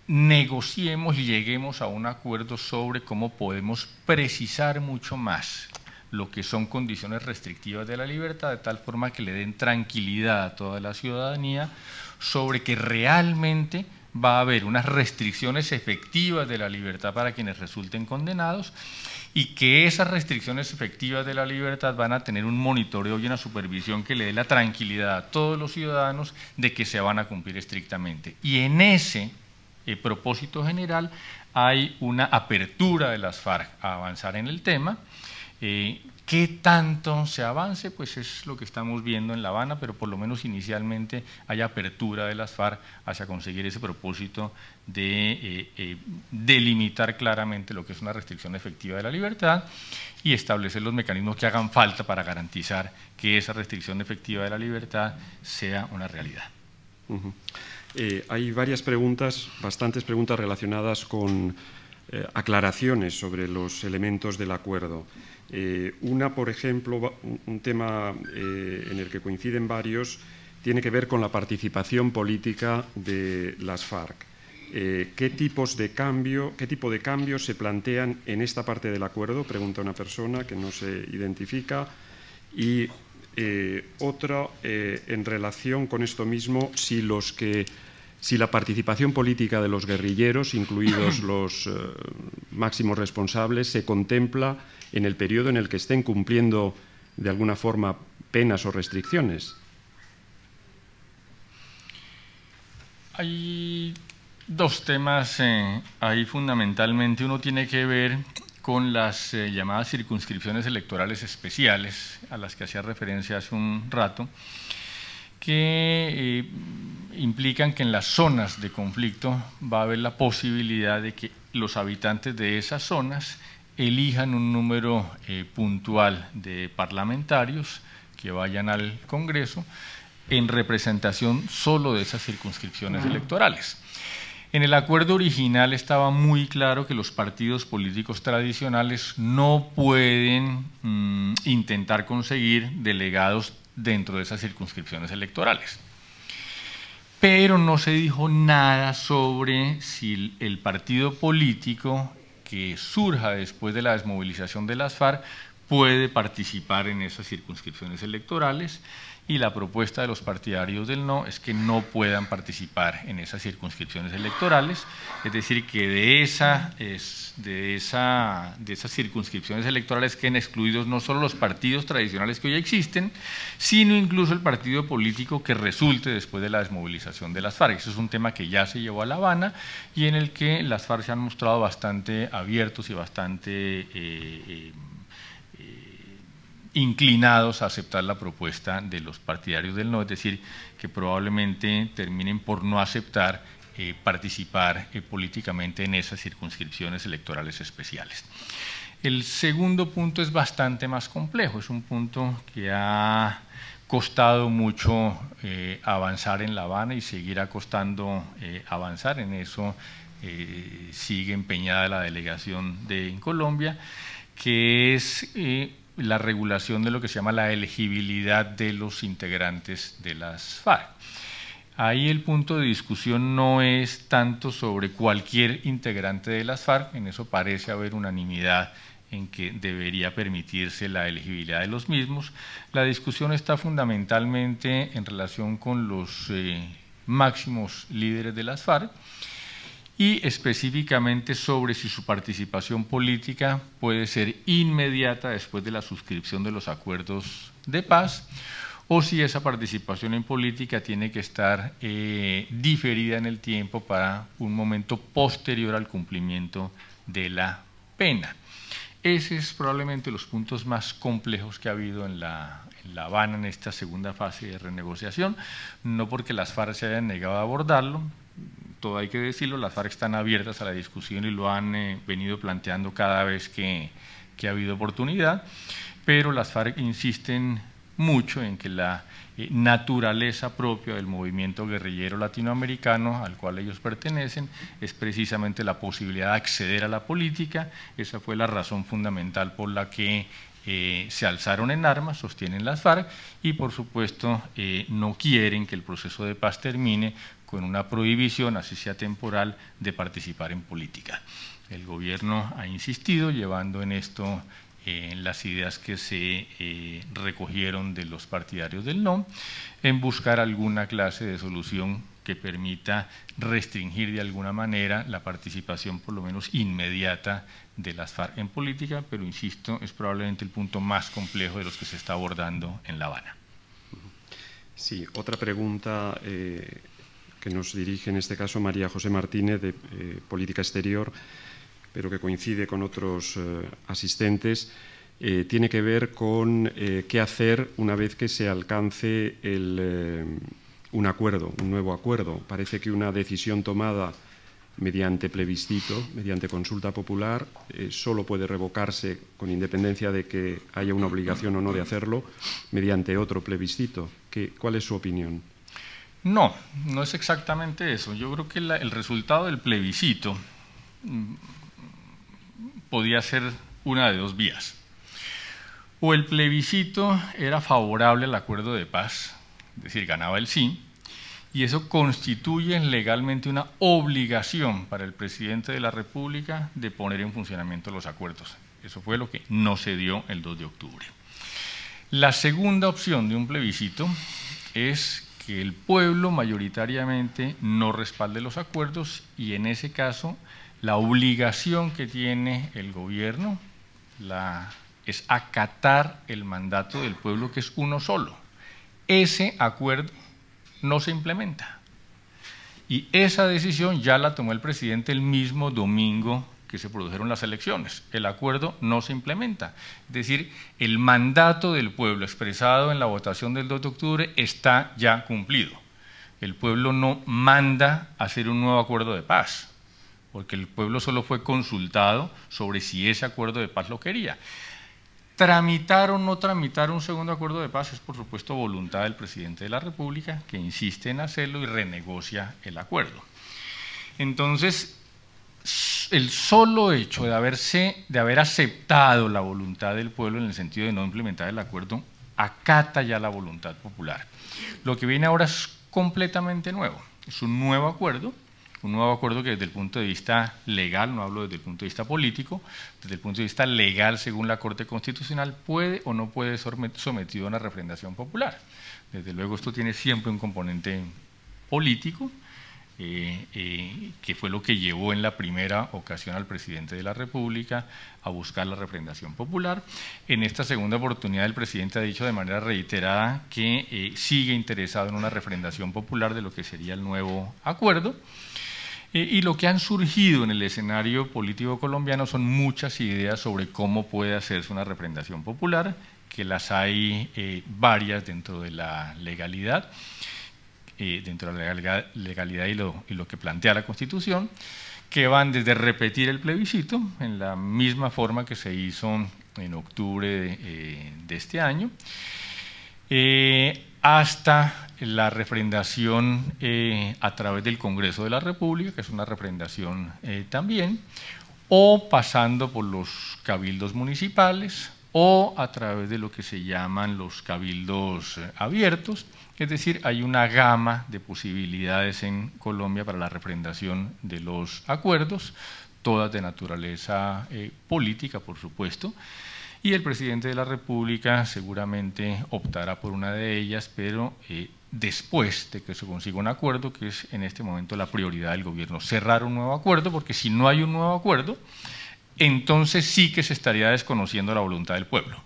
negociemos y lleguemos a un acuerdo sobre cómo podemos precisar mucho más lo que son condiciones restrictivas de la libertad, de tal forma que le den tranquilidad a toda la ciudadanía sobre que realmente va a haber unas restricciones efectivas de la libertad para quienes resulten condenados, y que esas restricciones efectivas de la libertad van a tener un monitoreo y una supervisión que le dé la tranquilidad a todos los ciudadanos de que se van a cumplir estrictamente. Y en ese propósito general hay una apertura de las FARC a avanzar en el tema. ¿Qué tanto se avance? Pues es lo que estamos viendo en La Habana, pero por lo menos inicialmente hay apertura de las FARC hacia conseguir ese propósito de delimitar claramente lo que es una restricción efectiva de la libertad y establecer los mecanismos que hagan falta para garantizar que esa restricción efectiva de la libertad sea una realidad. Hay varias preguntas, bastantes preguntas relacionadas con aclaraciones sobre los elementos del acuerdo. Una, por ejemplo, un tema en el que coinciden varios, tiene que ver con la participación política de las FARC. ¿Qué tipo de cambios se plantean en esta parte del acuerdo? Pregunta una persona que no se identifica. Y otra, en relación con esto mismo, si la participación política de los guerrilleros, incluidos los máximos responsables, se contempla en el periodo en el que estén cumpliendo de alguna forma penas o restricciones. Hay dos temas ahí fundamentalmente. Uno tiene que ver con las llamadas circunscripciones electorales especiales, a las que hacía referencia hace un rato, que implican que en las zonas de conflicto va a haber la posibilidad de que los habitantes de esas zonas elijan un número puntual de parlamentarios que vayan al Congreso en representación solo de esas circunscripciones electorales. En el acuerdo original estaba muy claro que los partidos políticos tradicionales no pueden intentar conseguir delegados dentro de esas circunscripciones electorales. Pero no se dijo nada sobre si el partido político que surja después de la desmovilización de las FARC puede participar en esas circunscripciones electorales, y la propuesta de los partidarios del no es que no puedan participar en esas circunscripciones electorales, es decir, que de esas circunscripciones electorales queden excluidos no solo los partidos tradicionales que hoy existen, sino incluso el partido político que resulte después de la desmovilización de las FARC. Eso es un tema que ya se llevó a La Habana y en el que las FARC se han mostrado bastante abiertos y bastante inclinados a aceptar la propuesta de los partidarios del no, es decir, que probablemente terminen por no aceptar participar políticamente en esas circunscripciones electorales especiales. El segundo punto es bastante más complejo, es un punto que ha costado mucho avanzar en La Habana y seguirá costando avanzar, en eso sigue empeñada la delegación en Colombia, que es la regulación de lo que se llama la elegibilidad de los integrantes de las FARC. Ahí el punto de discusión no es tanto sobre cualquier integrante de las FARC, en eso parece haber unanimidad en que debería permitirse la elegibilidad de los mismos. La discusión está fundamentalmente en relación con los máximos líderes de las FARC, y específicamente sobre si su participación política puede ser inmediata después de la suscripción de los acuerdos de paz, o si esa participación en política tiene que estar diferida en el tiempo para un momento posterior al cumplimiento de la pena. Ese es probablemente los puntos más complejos que ha habido en La Habana en esta segunda fase de renegociación, no porque las FARC se hayan negado a abordarlo, todo hay que decirlo, las FARC están abiertas a la discusión y lo han venido planteando cada vez que ha habido oportunidad, pero las FARC insisten mucho en que la naturaleza propia del movimiento guerrillero latinoamericano al cual ellos pertenecen es precisamente la posibilidad de acceder a la política. Esa fue la razón fundamental por la que se alzaron en armas, sostienen las FARC, y por supuesto no quieren que el proceso de paz termine con una prohibición, así sea temporal, de participar en política. El gobierno ha insistido, llevando en esto las ideas que se recogieron de los partidarios del no, en buscar alguna clase de solución que permita restringir de alguna manera la participación por lo menos inmediata de las FARC en política, pero insisto, es probablemente el punto más complejo de los que se está abordando en La Habana. Sí, otra pregunta que nos dirige en este caso María José Martínez, de Política Exterior, pero que coincide con otros asistentes, tiene que ver con qué hacer una vez que se alcance un acuerdo, un nuevo acuerdo. Parece que una decisión tomada mediante plebiscito, mediante consulta popular, solo puede revocarse, con independencia de que haya una obligación o no de hacerlo, mediante otro plebiscito. ¿Cuál es su opinión? No, no es exactamente eso. Yo creo que el resultado del plebiscito podía ser una de dos vías. O el plebiscito era favorable al acuerdo de paz, es decir, ganaba el sí, y eso constituye legalmente una obligación para el presidente de la República de poner en funcionamiento los acuerdos. Eso fue lo que no se dio el 2 de octubre. La segunda opción de un plebiscito es que el pueblo mayoritariamente no respalde los acuerdos y en ese caso la obligación que tiene el gobierno es acatar el mandato del pueblo, que es uno solo. Ese acuerdo no se implementa. Y esa decisión ya la tomó el presidente el mismo domingo que se produjeron las elecciones. El acuerdo no se implementa. Es decir, el mandato del pueblo expresado en la votación del 2 de octubre está ya cumplido. El pueblo no manda hacer un nuevo acuerdo de paz, porque el pueblo solo fue consultado sobre si ese acuerdo de paz lo quería. Tramitar o no tramitar un segundo acuerdo de paz es, por supuesto, voluntad del presidente de la República, que insiste en hacerlo y renegocia el acuerdo. Entonces, el solo hecho de haber aceptado la voluntad del pueblo en el sentido de no implementar el acuerdo, acata ya la voluntad popular. Lo que viene ahora es completamente nuevo, es un nuevo acuerdo que desde el punto de vista legal, no hablo desde el punto de vista político, desde el punto de vista legal, según la Corte Constitucional, puede o no puede ser sometido a una refrendación popular. Desde luego esto tiene siempre un componente político, que fue lo que llevó en la primera ocasión al presidente de la República a buscar la refrendación popular. En esta segunda oportunidad el presidente ha dicho de manera reiterada que sigue interesado en una refrendación popular de lo que sería el nuevo acuerdo. Y lo que han surgido en el escenario político colombiano son muchas ideas sobre cómo puede hacerse una refrendación popular, que las hay varias dentro de la legalidad, y lo que plantea la Constitución, que van desde repetir el plebiscito en la misma forma que se hizo en octubre de este año, hasta la refrendación a través del Congreso de la República, que es una refrendación también, o pasando por los cabildos municipales, o a través de lo que se llaman los cabildos abiertos. Es decir, hay una gama de posibilidades en Colombia para la refrendación de los acuerdos, todas de naturaleza política, por supuesto, y el presidente de la República seguramente optará por una de ellas, pero después de que se consiga un acuerdo, que es en este momento la prioridad del gobierno, cerrar un nuevo acuerdo, porque si no hay un nuevo acuerdo, entonces sí que se estaría desconociendo la voluntad del pueblo.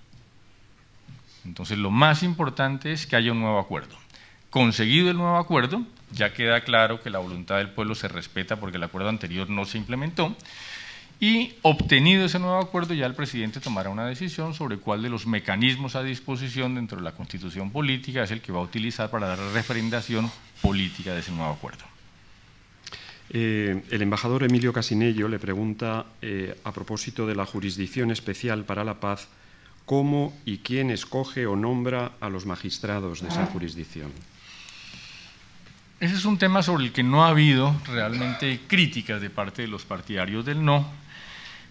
Entonces lo más importante es que haya un nuevo acuerdo. Conseguido el nuevo acuerdo, ya queda claro que la voluntad del pueblo se respeta porque el acuerdo anterior no se implementó, y obtenido ese nuevo acuerdo ya el presidente tomará una decisión sobre cuál de los mecanismos a disposición dentro de la Constitución política es el que va a utilizar para dar refrendación política de ese nuevo acuerdo. El embajador Emilio Casinello le pregunta, a propósito de la Jurisdicción Especial para la Paz, ¿cómo y quién escoge o nombra a los magistrados de esa jurisdicción? Ese es un tema sobre el que no ha habido realmente críticas de parte de los partidarios del no.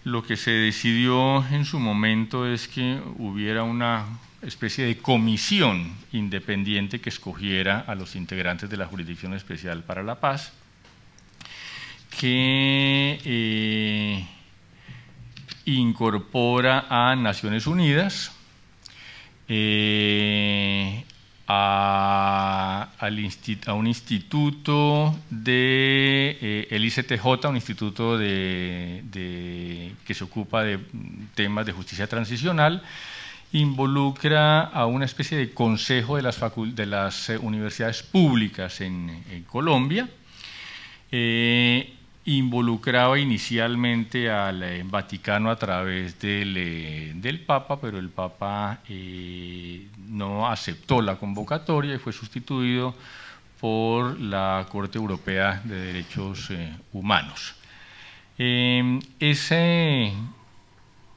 Lo que se decidió en su momento es que hubiera una especie de comisión independiente que escogiera a los integrantes de la Jurisdicción Especial para la Paz, que incorpora a Naciones Unidas, a un instituto el ICTJ, un instituto que se ocupa de temas de justicia transicional, involucra a una especie de consejo de las universidades públicas en Colombia, involucraba inicialmente al Vaticano a través del Papa, pero el Papa no aceptó la convocatoria y fue sustituido por la Corte Europea de Derechos Humanos. Ese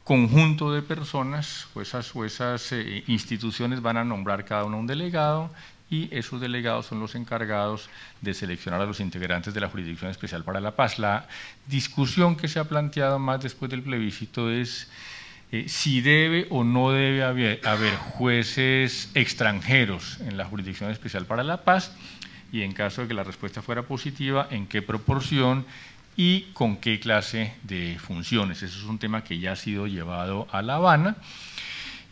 conjunto de personas o esas instituciones van a nombrar cada uno un delegado y esos delegados son los encargados de seleccionar a los integrantes de la Jurisdicción Especial para la Paz. La discusión que se ha planteado más después del plebiscito es si debe o no debe haber jueces extranjeros en la Jurisdicción Especial para la Paz, y en caso de que la respuesta fuera positiva, en qué proporción y con qué clase de funciones. Eso es un tema que ya ha sido llevado a La Habana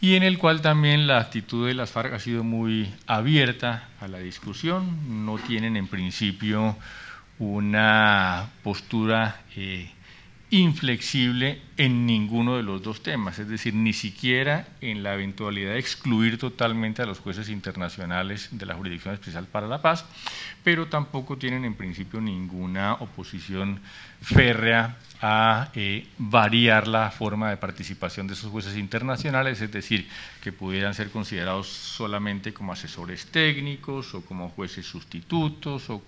y en el cual también la actitud de las FARC ha sido muy abierta a la discusión. No tienen en principio una postura inflexible en ninguno de los dos temas, es decir, ni siquiera en la eventualidad de excluir totalmente a los jueces internacionales de la Jurisdicción Especial para la Paz, pero tampoco tienen en principio ninguna oposición férrea a variar la forma de participación de esos jueces internacionales, es decir, que pudieran ser considerados solamente como asesores técnicos o como jueces sustitutos o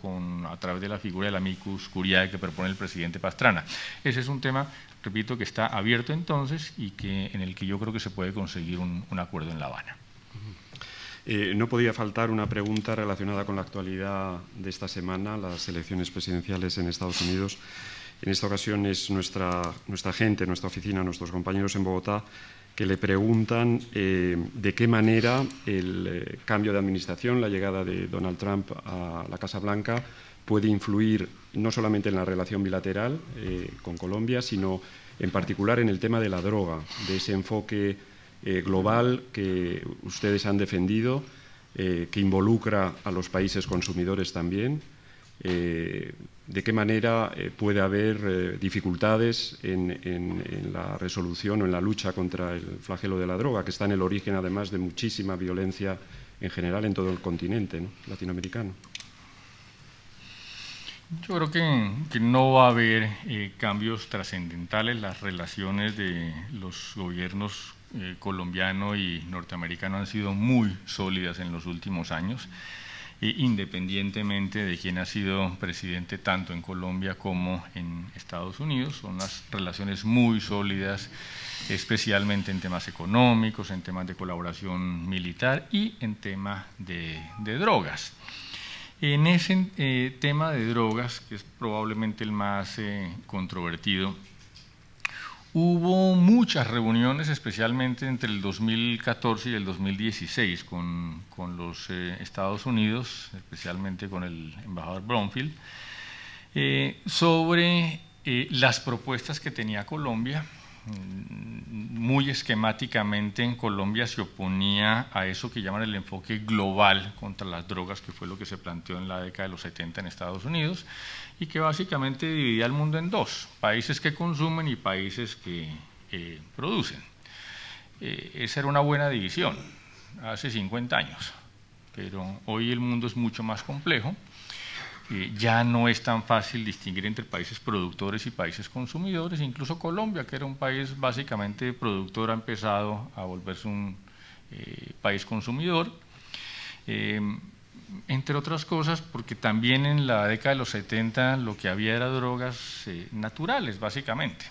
a través de la figura del amicus curiae que propone el presidente Pastrana. Ese es un tema, repito, que está abierto entonces y en el que yo creo que se puede conseguir un acuerdo en La Habana. No podía faltar una pregunta relacionada con la actualidad de esta semana, las elecciones presidenciales en Estados Unidos. En esta ocasión es nuestra gente, nuestra oficina, nuestros compañeros en Bogotá, que le preguntan de qué manera el cambio de administración, la llegada de Donald Trump a la Casa Blanca, puede influir no solamente en la relación bilateral con Colombia, sino en particular en el tema de la droga, de ese enfoque global que ustedes han defendido, que involucra a los países consumidores también. ¿De qué manera puede haber dificultades en la resolución o en la lucha contra el flagelo de la droga, que está en el origen además de muchísima violencia en general en todo el continente, ¿no?, latinoamericano? Yo creo que no va a haber cambios trascendentales. Las relaciones de los gobiernos colombiano y norteamericano han sido muy sólidas en los últimos años, independientemente de quién ha sido presidente tanto en Colombia como en Estados Unidos. Son unas relaciones muy sólidas, especialmente en temas económicos, en temas de colaboración militar y en temas de drogas. En ese tema de drogas, que es probablemente el más controvertido, hubo muchas reuniones, especialmente entre el 2014 y el 2016, con los Estados Unidos, especialmente con el embajador Bromfield, sobre las propuestas que tenía Colombia. Muy esquemáticamente, en Colombia se oponía a eso que llaman el enfoque global contra las drogas, que fue lo que se planteó en la década de los 70 en Estados Unidos, y que básicamente dividía el mundo en dos: países que consumen y países que producen. Esa era una buena división hace 50 años, pero hoy el mundo es mucho más complejo. Ya no es tan fácil distinguir entre países productores y países consumidores. Incluso Colombia, que era un país básicamente productor, ha empezado a volverse un país consumidor, entre otras cosas porque también en la década de los 70 lo que había era drogas naturales, básicamente.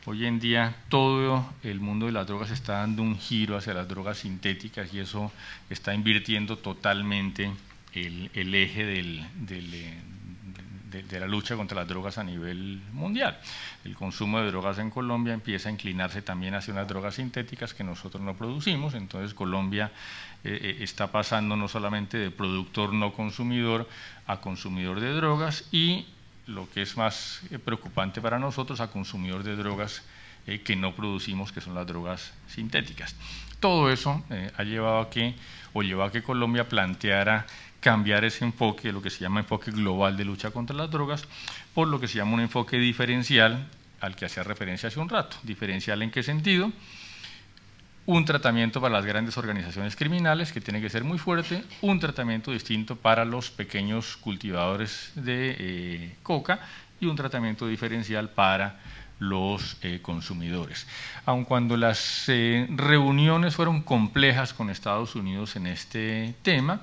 Hoy en día todo el mundo de las drogas está dando un giro hacia las drogas sintéticas y eso está invirtiendo totalmente el eje de la lucha contra las drogas a nivel mundial. El consumo de drogas en Colombia empieza a inclinarse también hacia unas drogas sintéticas que nosotros no producimos. Entonces Colombia está pasando no solamente de productor no consumidor a consumidor de drogas y, lo que es más preocupante para nosotros, a consumidor de drogas que no producimos, que son las drogas sintéticas. Todo eso ha llevado a que Colombia planteara cambiar ese enfoque, lo que se llama enfoque global de lucha contra las drogas, por lo que se llama un enfoque diferencial, al que hacía referencia hace un rato. ¿Diferencial en qué sentido? Un tratamiento para las grandes organizaciones criminales, que tiene que ser muy fuerte, un tratamiento distinto para los pequeños cultivadores de coca y un tratamiento diferencial para los consumidores. Aun cuando las reuniones fueron complejas con Estados Unidos en este tema,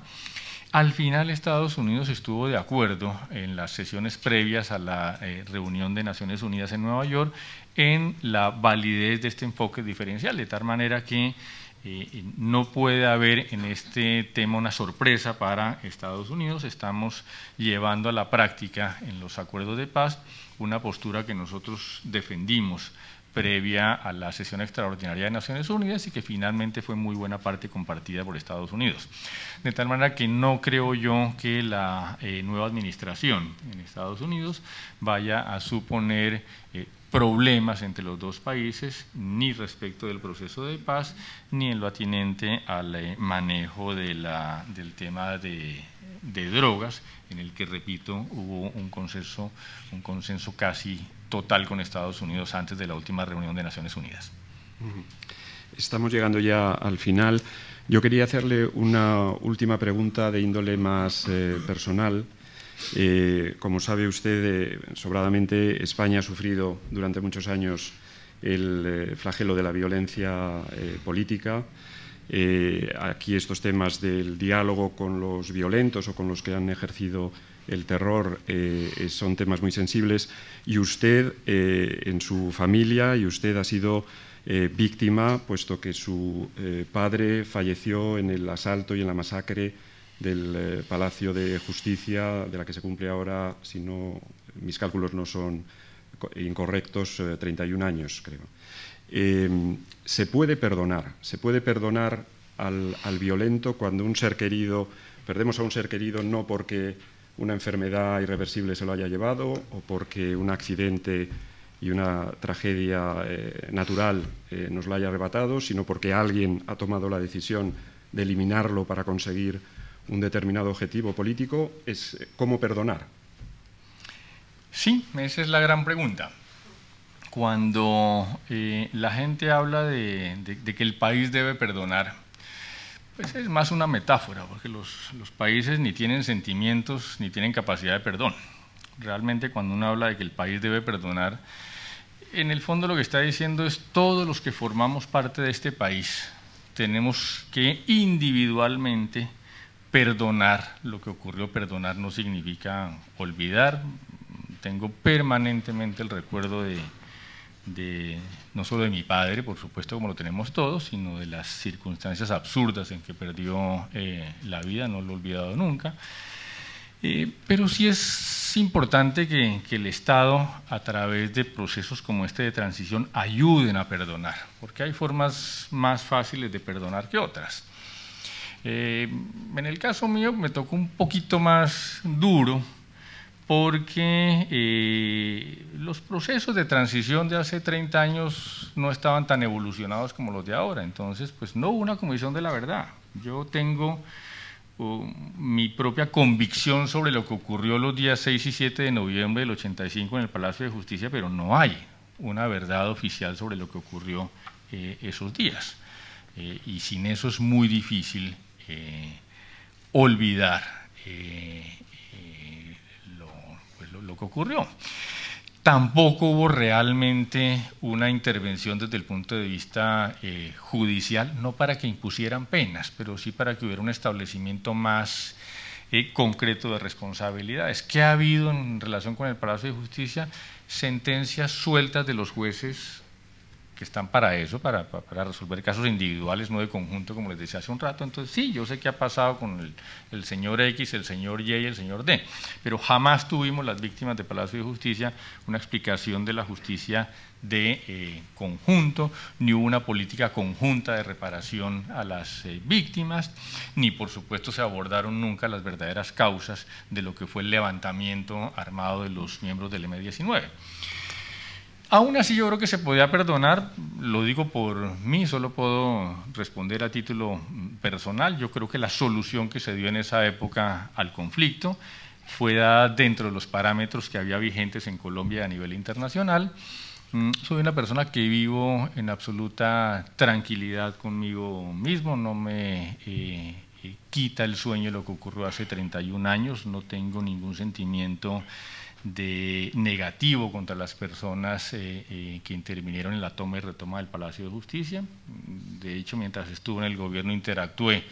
al final Estados Unidos estuvo de acuerdo en las sesiones previas a la reunión de Naciones Unidas en Nueva York en la validez de este enfoque diferencial, de tal manera que no puede haber en este tema una sorpresa para Estados Unidos. Estamos llevando a la práctica en los acuerdos de paz una postura que nosotros defendimos previa a la sesión extraordinaria de Naciones Unidas y que finalmente fue muy buena parte compartida por Estados Unidos. De tal manera que no creo yo que la nueva administración en Estados Unidos vaya a suponer problemas entre los dos países, ni respecto del proceso de paz, ni en lo atinente al manejo del tema de drogas, en el que, repito, hubo un consenso casi total con Estados Unidos antes de la última reunión de Naciones Unidas. Estamos llegando ya al final. Yo quería hacerle una última pregunta de índole más personal. Como sabe usted, sobradamente, España ha sufrido durante muchos años el flagelo de la violencia política. Aquí estos temas del diálogo con los violentos o con los que han ejercido el terror son temas muy sensibles, y usted en su familia, y usted ha sido víctima, puesto que su padre falleció en el asalto y en la masacre del Palacio de Justicia, de la que se cumple ahora, si no mis cálculos no son incorrectos, 31 años, creo. Se puede perdonar al violento cuando un ser querido, perdemos a un ser querido no porque una enfermedad irreversible se lo haya llevado o porque un accidente y una tragedia natural nos lo haya arrebatado, sino porque alguien ha tomado la decisión de eliminarlo para conseguir un determinado objetivo político. Es ¿cómo perdonar? Sí, esa es la gran pregunta. Cuando la gente habla de que el país debe perdonar, pues es más una metáfora, porque los países ni tienen sentimientos ni tienen capacidad de perdón. Realmente, cuando uno habla de que el país debe perdonar, en el fondo lo que está diciendo es: todos los que formamos parte de este país tenemos que individualmente perdonar lo que ocurrió. Perdonar no significa olvidar. Tengo permanentemente el recuerdo no solo de mi padre, por supuesto, como lo tenemos todos, sino de las circunstancias absurdas en que perdió la vida. No lo he olvidado nunca. Pero sí es importante que el Estado, a través de procesos como este de transición, ayuden a perdonar, porque hay formas más fáciles de perdonar que otras. En el caso mío me tocó un poquito más duro, porque los procesos de transición de hace 30 años no estaban tan evolucionados como los de ahora. Entonces, pues no hubo una comisión de la verdad. Yo tengo mi propia convicción sobre lo que ocurrió los días 6 y 7 de noviembre del 85 en el Palacio de Justicia, pero no hay una verdad oficial sobre lo que ocurrió esos días. Y sin eso es muy difícil olvidar lo que ocurrió. Tampoco hubo realmente una intervención desde el punto de vista judicial, no para que impusieran penas, pero sí para que hubiera un establecimiento más concreto de responsabilidades. ¿Qué ha habido en relación con el Palacio de Justicia? Sentencias sueltas de los jueces que están para eso, para resolver casos individuales, no de conjunto, como les decía hace un rato. Entonces, sí, yo sé qué ha pasado con el señor X, el señor Y y el señor D, pero jamás tuvimos las víctimas de Palacio de Justicia una explicación de la justicia de conjunto, ni hubo una política conjunta de reparación a las víctimas, ni por supuesto se abordaron nunca las verdaderas causas de lo que fue el levantamiento armado de los miembros del M-19. Aún así, yo creo que se podía perdonar. Lo digo por mí, solo puedo responder a título personal. Yo creo que la solución que se dio en esa época al conflicto fue dada dentro de los parámetros que había vigentes en Colombia a nivel internacional. Soy una persona que vivo en absoluta tranquilidad conmigo mismo, no me quita el sueño lo que ocurrió hace 31 años, no tengo ningún sentimiento negativo contra las personas que intervinieron en la toma y retoma del Palacio de Justicia. De hecho, mientras estuve en el gobierno interactué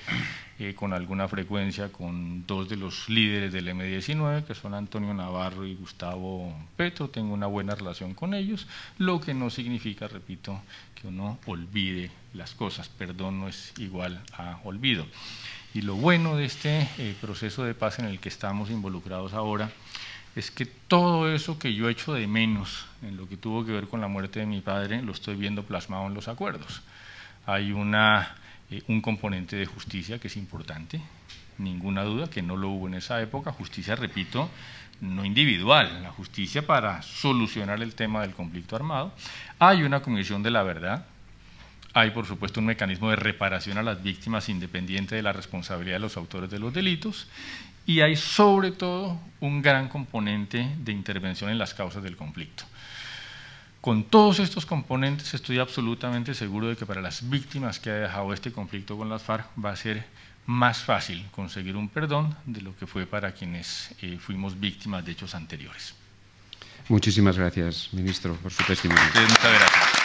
con alguna frecuencia con dos de los líderes del M-19, que son Antonio Navarro y Gustavo Petro. Tengo una buena relación con ellos, lo que no significa, repito, que uno olvide las cosas. Perdón no es igual a olvido. Y lo bueno de este proceso de paz en el que estamos involucrados ahora es que todo eso que yo echo de menos en lo que tuvo que ver con la muerte de mi padre, lo estoy viendo plasmado en los acuerdos. Hay un componente de justicia que es importante, ninguna duda que no lo hubo en esa época, justicia, repito, no individual, la justicia para solucionar el tema del conflicto armado. Hay una comisión de la verdad, hay por supuesto un mecanismo de reparación a las víctimas independiente de la responsabilidad de los autores de los delitos, y hay sobre todo un gran componente de intervención en las causas del conflicto. Con todos estos componentes estoy absolutamente seguro de que para las víctimas que ha dejado este conflicto con las FARC va a ser más fácil conseguir un perdón de lo que fue para quienes fuimos víctimas de hechos anteriores. Muchísimas gracias, ministro, por su testimonio. Muchas gracias.